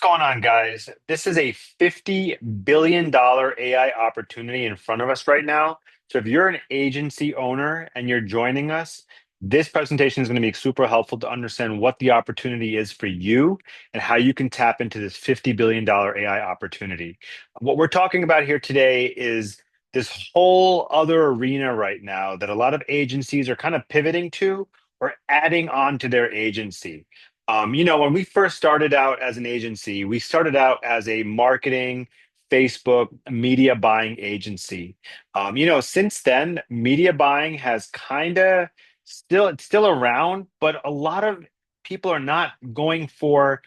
going on, guys? This is a $50 billion AI opportunity in front of us right now. So if you're an agency owner and you're joining us, this presentation is going to be super helpful to understand what the opportunity is for you and how you can tap into this $50 billion AI opportunity. What we're talking about here today is this whole other arena right now that a lot of agencies are kind of pivoting to or adding on to their agency. When we first started out as an agency, we started out as a marketing, Facebook, media buying agency. Since then, media buying has kind of it's still around, but a lot of people are not going for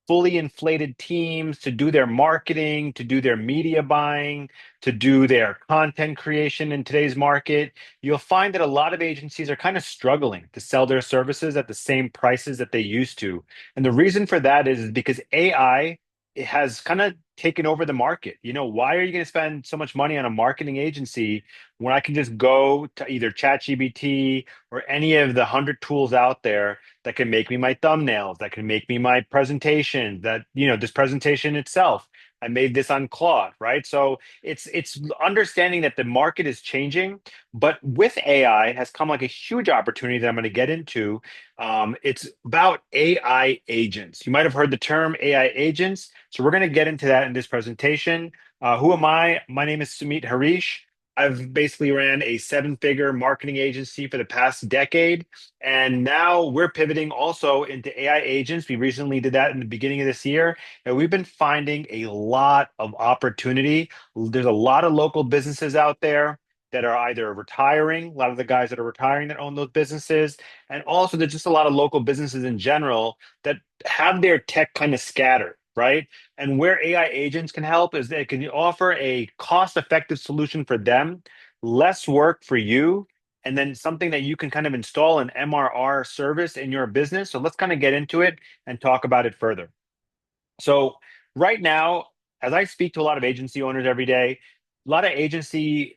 fully inflated teams to do their marketing, to do their media buying, to do their content creation in today's market. You'll find that a lot of agencies are kind of struggling to sell their services at the same prices that they used to. And the reason for that is because AI has kind of taken over the market. Why are you going to spend so much money on a marketing agency when I can just go to either ChatGPT or any of the 100 tools out there that can make me my thumbnails, that can make me my presentation, this presentation itself. I made this on Claude, right? So it's understanding that the market is changing, but with AI has come like a huge opportunity that I'm going to get into. It's about AI agents. You might have heard the term AI agents. So we're going to get into that in this presentation. Who am I? My name is Sumit Harish. I've basically ran a seven-figure marketing agency for the past decade, and now we're pivoting also into AI agents. We recently did that in the beginning of this year, and we've been finding a lot of opportunity. There's a lot of local businesses out there that are either retiring, a lot of the guys that are retiring that own those businesses, and also there's just a lot of local businesses in general that have their tech kind of scattered, right? And where AI agents can help is they can offer a cost-effective solution for them, less work for you, and then something that you can kind of install an MRR service in your business. So let's kind of get into it and talk about it further. So right now, as I speak to a lot of agency owners every day, a lot of agency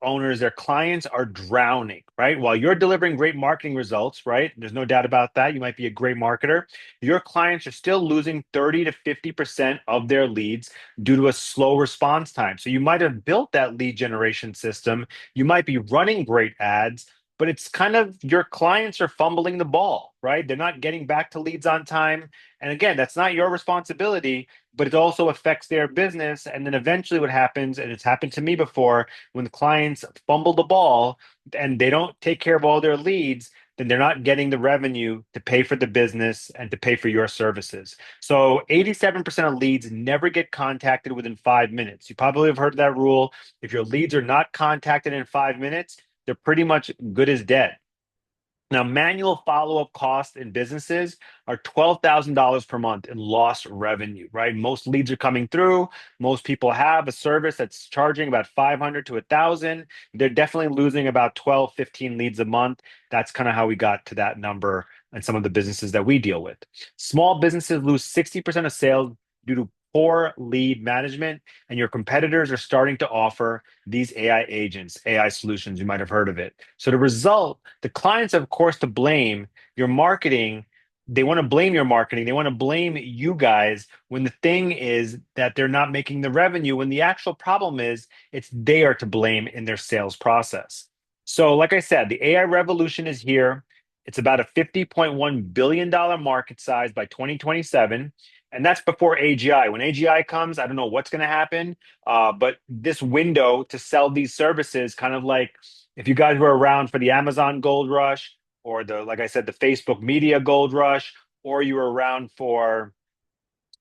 owners, their clients are drowning, right? While you're delivering great marketing results, right? There's no doubt about that. You might be a great marketer. Your clients are still losing 30 to 50% of their leads due to a slow response time. So you might have built that lead generation system. You might be running great ads, but it's kind of your clients are fumbling the ball, right? They're not getting back to leads on time. And again, that's not your responsibility, but it also affects their business. And then eventually what happens, and it's happened to me before, when the clients fumble the ball and they don't take care of all their leads, then they're not getting the revenue to pay for the business and to pay for your services. So 87% of leads never get contacted within 5 minutes. You probably have heard that rule. If your leads are not contacted in 5 minutes, they're pretty much good as dead. Now, manual follow-up costs in businesses are $12,000 per month in lost revenue, right? Most leads are coming through. Most people have a service that's charging about 500 to 1,000. They're definitely losing about 12, 15 leads a month. That's kind of how we got to that number and some of the businesses that we deal with. Small businesses lose 60% of sales due to poor lead management, and your competitors are starting to offer these AI agents, AI solutions. You might have heard of it. So the result, the clients, of course, to blame your marketing. They want to blame your marketing. They want to blame you guys when the thing is that they're not making the revenue, when the actual problem is it's they are to blame in their sales process. So, like I said, the AI revolution is here. It's about a $50.1 billion market size by 2027. And that's before AGI. When AGI comes, I don't know what's going to happen. But this window to sell these services, kind of like if you guys were around for the Amazon gold rush or like I said, the Facebook media gold rush, or you were around for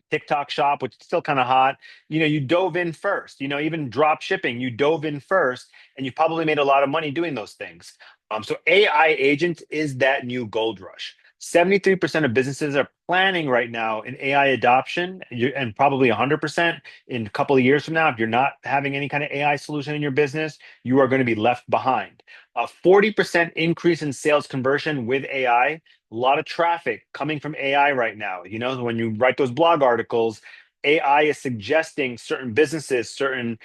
TikTok shop, which is still kind of hot, you dove in first, even drop shipping, you dove in first and you probably made a lot of money doing those things. So AI agents is that new gold rush. 73% of businesses are planning right now in AI adoption, and probably 100% in a couple of years from now. If you're not having any kind of AI solution in your business, you are going to be left behind. A 40% increase in sales conversion with AI. A lot of traffic coming from AI right now. When you write those blog articles, AI is suggesting certain businesses, certain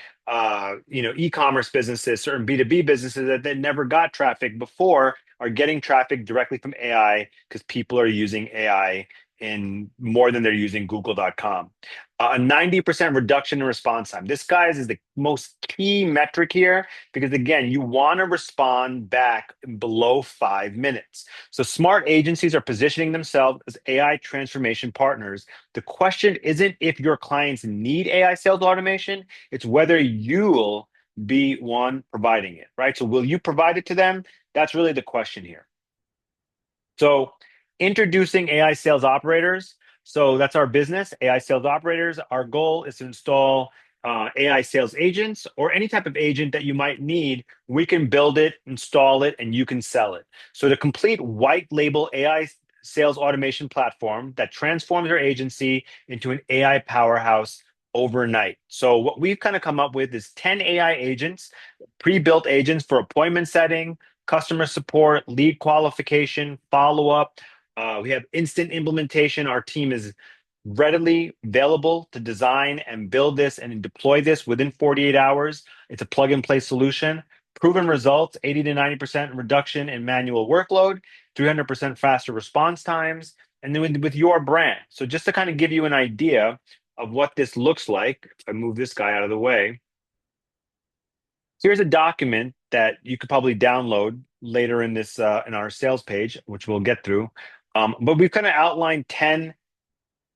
e-commerce businesses, certain B2B businesses that they never got traffic before are getting traffic directly from AI because people are using AI in more than they're using Google.com. A 90% reduction in response time. This, guys, is the most key metric here because, again, you want to respond back in below 5 minutes. So smart agencies are positioning themselves as AI transformation partners. The question isn't if your clients need AI sales automation, it's whether you'll be one providing it, right? So will you provide it to them? That's really the question here. So introducing AI sales operators. So that's our business, AI sales operators. Our goal is to install AI sales agents or any type of agent that you might need. We can build it, install it, and you can sell it. So the complete white label AI sales automation platform that transforms your agency into an AI powerhouse overnight. So what we've kind of come up with is 10 AI agents, pre-built agents for appointment setting, customer support, lead qualification, follow up. We have instant implementation. Our team is readily available to design and build this and deploy this within 48 hours. It's a plug and play solution. Proven results, 80 to 90% reduction in manual workload, 300% faster response times, and then with your brand. So just to kind of give you an idea of what this looks like, if I move this guy out of the way, here's a document that you could probably download later in this in our sales page, which we'll get through. But we've kind of outlined 10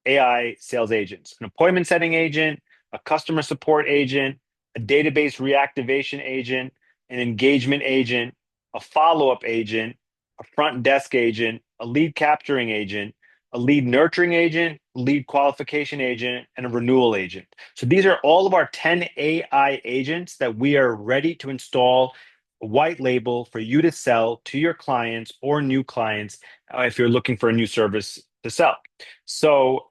AI sales agents: an appointment setting agent, a customer support agent, a database reactivation agent, an engagement agent, a follow-up agent, a front desk agent, a lead capturing agent, a lead nurturing agent, lead qualification agent, and a renewal agent. So these are all of our 10 AI agents that we are ready to install a white label for you to sell to your clients or new clients if you're looking for a new service to sell. So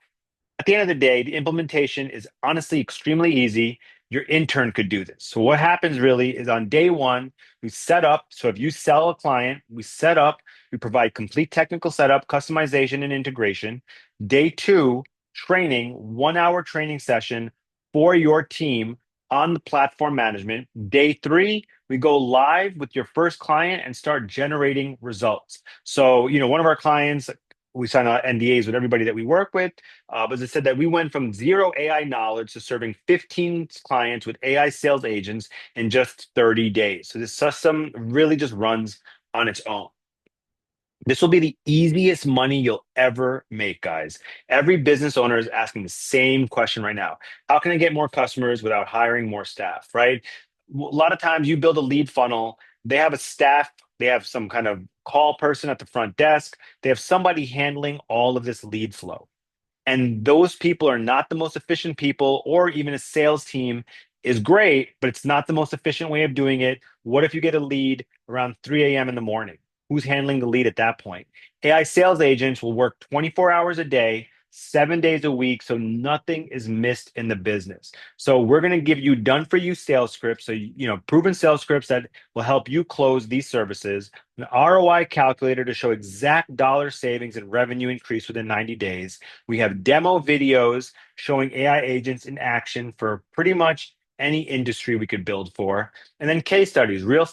at the end of the day, the implementation is honestly extremely easy. Your intern could do this. So what happens really is on day one, we set up. So if you sell a client, we set up, we provide complete technical setup, customization, and integration. Day two, training, 1 hour training session for your team on the platform management. Day three, we go live with your first client and start generating results. So, one of our clients, we sign NDAs with everybody that we work with. But as I said, that we went from zero AI knowledge to serving 15 clients with AI sales agents in just 30 days. So this system really just runs on its own. This will be the easiest money you'll ever make, guys. Every business owner is asking the same question right now. How can I get more customers without hiring more staff, right? A lot of times you build a lead funnel, they have a staff, they have some kind of call person at the front desk, they have somebody handling all of this lead flow. And those people are not the most efficient people, or even a sales team is great, but it's not the most efficient way of doing it. What if you get a lead around 3 a.m. in the morning? Who's handling the lead at that point? AI sales agents will work 24 hours a day, 7 days a week, so nothing is missed in the business. So we're going to give you done for you sales scripts. So, proven sales scripts that will help you close these services, an ROI calculator to show exact dollar savings and revenue increase within 90 days. We have demo videos showing AI agents in action for pretty much any industry we could build for. And then case studies, real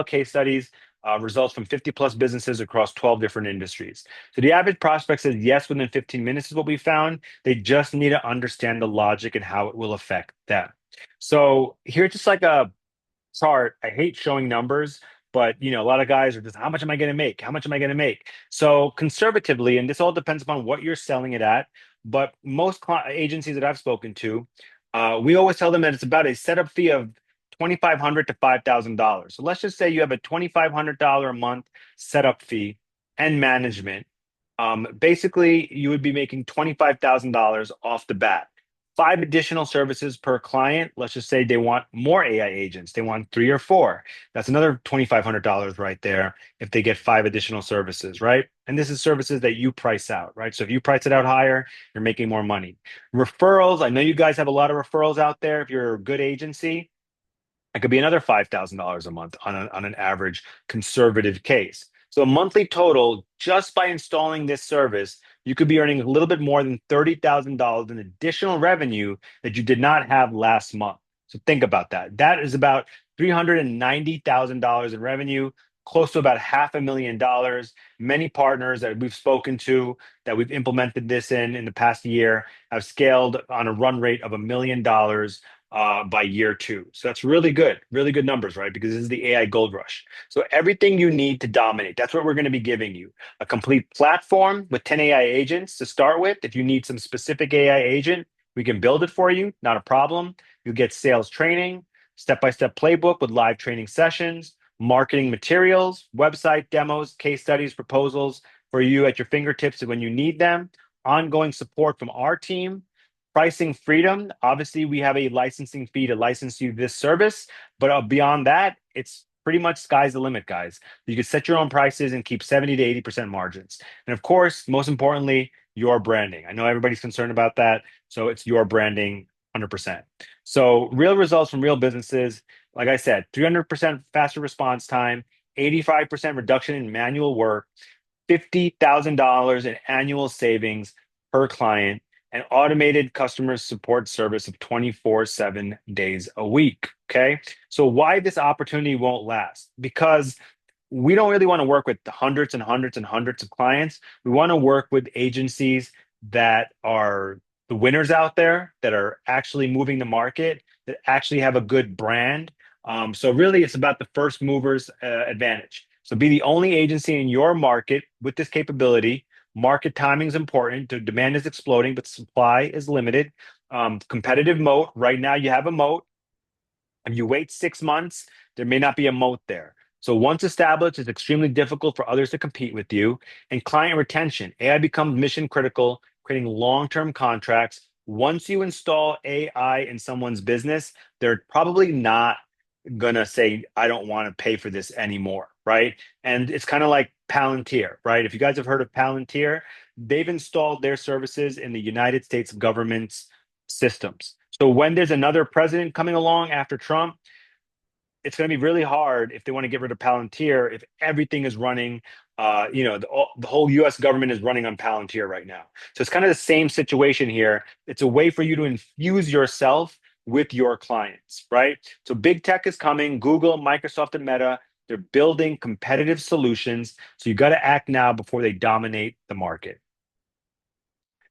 case studies, results from 50 plus businesses across 12 different industries. So the average prospect says yes within 15 minutes is what we found. They just need to understand the logic and how it will affect them. So here's just like a chart. I hate showing numbers, but a lot of guys are just, how much am I going to make? How much am I going to make? So conservatively, and this all depends upon what you're selling it at, but most agencies that I've spoken to, we always tell them that it's about a setup fee of $2,500 to $5,000. So let's just say you have a $2,500 a month setup fee and management. Basically, you would be making $25,000 off the bat. 5 additional services per client. Let's just say they want more AI agents. They want 3 or 4. That's another $2,500 right there if they get 5 additional services, right? And this is services that you price out, right? So if you price it out higher, you're making more money. Referrals. I know you guys have a lot of referrals out there. If you're a good agency, it could be another $5,000 a month on an average conservative case. So a monthly total, just by installing this service, you could be earning a little bit more than $30,000 in additional revenue that you did not have last month. So think about that. That is about $390,000 in revenue close to about $500,000. Many partners that we've spoken to that we've implemented this in the past year have scaled on a run rate of $1 million by year two. So that's really good numbers, right? Because this is the AI gold rush. So everything you need to dominate, that's what we're going to be giving you. A complete platform with 10 AI agents to start with. If you need some specific AI agent, we can build it for you, not a problem. You get sales training, step-by-step playbook with live training sessions, marketing materials, website demos, case studies, proposals for you at your fingertips when you need them, ongoing support from our team, pricing freedom. Obviously, we have a licensing fee to license you this service, but beyond that, it's pretty much sky's the limit, guys. You can set your own prices and keep 70 to 80% margins. And of course, most importantly, your branding. I know everybody's concerned about that. So it's your branding 100%. So real results from real businesses. Like I said, 300% faster response time, 85% reduction in manual work, $50,000 in annual savings per client, and automated customer support service of 24/7 days a week. Okay. So why this opportunity won't last? Because we don't really want to work with hundreds and hundreds and hundreds of clients. We want to work with agencies that are the winners out there, that are actually moving the market, that actually have a good brand. So really, it's about the first movers advantage. So be the only agency in your market with this capability. Market timing is important. The demand is exploding, but supply is limited. Competitive moat. Right now, you have a moat. If you wait 6 months, there may not be a moat there. So once established, it's extremely difficult for others to compete with you. And client retention, AI becomes mission critical, creating long-term contracts. Once you install AI in someone's business, they're probably not gonna say, I don't want to pay for this anymore, right? And it's kind of like Palantir, right? If you guys have heard of Palantir, they've installed their services in the United States government's systems. So when there's another president coming along after Trump, it's going to be really hard if they want to get rid of Palantir if everything is running. The whole U.S. government is running on Palantir right now. So it's kind of the same situation here. It's a way for you to infuse yourself with your clients, right? So big tech is coming. Google, Microsoft, and Meta. They're building competitive solutions. So you got to act now before they dominate the market.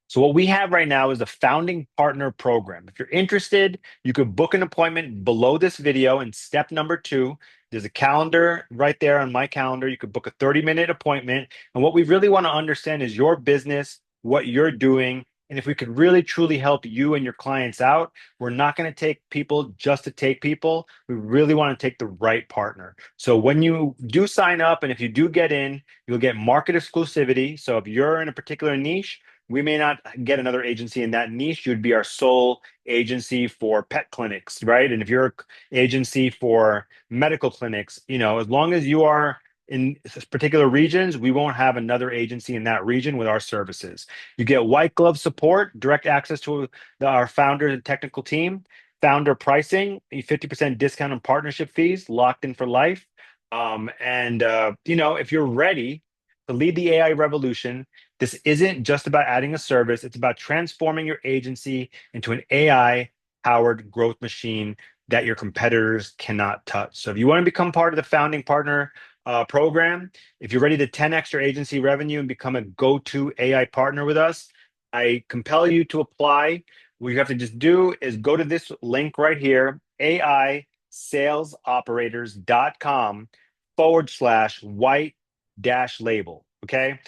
So what we have right now is a founding partner program. If you're interested, you could book an appointment below this video. And step number two, there's a calendar right there on my calendar. You could book a 30-minute appointment. And what we really want to understand is your business, what you're doing. And if we could really truly help you and your clients out, we're not going to take people just to take people. We really want to take the right partner. So when you do sign up and if you do get in, you'll get market exclusivity. So if you're in a particular niche, we may not get another agency in that niche. You'd be our sole agency for pet clinics, right? And if you're an agency for medical clinics, as long as you are in particular regions, we won't have another agency in that region with our services. You get white glove support, direct access to our founders and technical team, founder pricing, a 50% discount on partnership fees, locked in for life. If you're ready to lead the AI revolution, this isn't just about adding a service, it's about transforming your agency into an AI powered growth machine that your competitors cannot touch. So if you want to become part of the founding partner program, if you're ready to 10x your agency revenue and become a go-to AI partner with us, I compel you to apply. What you have to just do is go to this link right here, aisalesoperators.com/white dash label. Okay.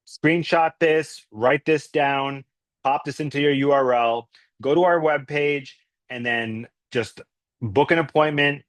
Screenshot this, write this down, pop this into your URL, go to our webpage, and then just book an appointment.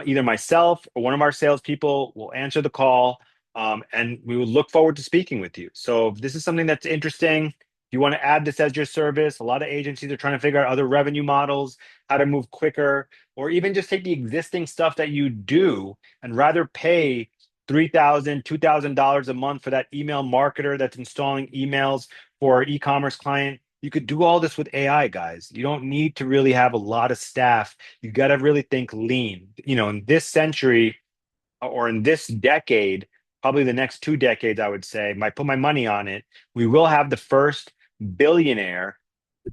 Either myself or one of our salespeople will answer the call, and we will look forward to speaking with you. So if this is something that's interesting, if you want to add this as your service, a lot of agencies are trying to figure out other revenue models, how to move quicker, or even just take the existing stuff that you do and rather pay $3,000, $2,000 a month for that email marketer that's installing emails for an e-commerce client. You could do all this with AI, guys. You don't need to really have a lot of staff. You got to really think lean. In this century or in this decade, probably the next 2 decades, I would say, I put my money on it, we will have the first billionaire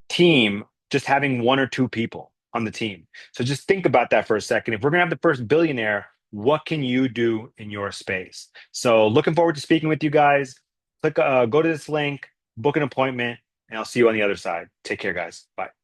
team just having one or two people on the team. So just think about that for a second. If we're going to have the first billionaire, what can you do in your space? So looking forward to speaking with you guys. Go to this link, book an appointment, and I'll see you on the other side. Take care, guys. Bye.